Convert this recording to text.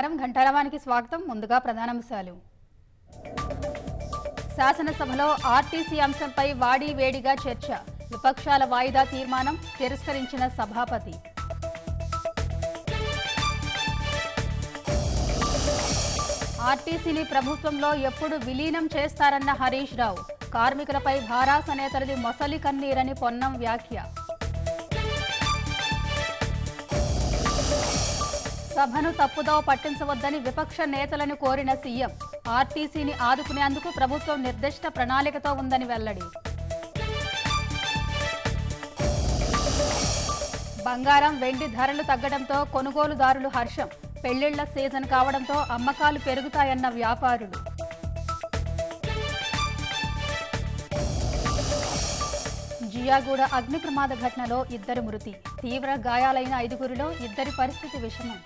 నమస్కారం. ఘంటారావానికి స్వాగతం. ముందుగా ప్రధానాంశాలు. శాసనసభలో ఆర్టీసీ అంశంపై వాడి వేడిగా చర్చ. విపక్షాల వాయిదా తీర్మానం తిరస్కరించిన సభాపతి. ఆర్టీసీని ప్రభుత్వంలో ఎప్పుడు విలీనం చేస్తారన్న హరీష్ రావు. కార్మికులపై భారాస నేతలది మొసలి కన్నీరని పొన్నం వ్యాఖ్య. సభను తప్పుదోవ పట్టించవద్దని విపక్ష నేతలను కోరిన సీఎం. ఆర్టీసీని ఆదుకునేందుకు ప్రభుత్వం నిర్దిష్ట ప్రణాళికతో ఉందని వెల్లడి. బంగారం, వెండి ధరలు తగ్గడంతో కొనుగోలుదారులు హర్షం. పెళ్లిళ్ల సీజన్ కావడంతో అమ్మకాలు పెరుగుతాయన్న వ్యాపారులు. జియాగూడ అగ్ని ప్రమాద ఘటనలో 2 మృతి. తీవ్ర గాయాలైన 5గురిలో 2 పరిస్థితి విషమం.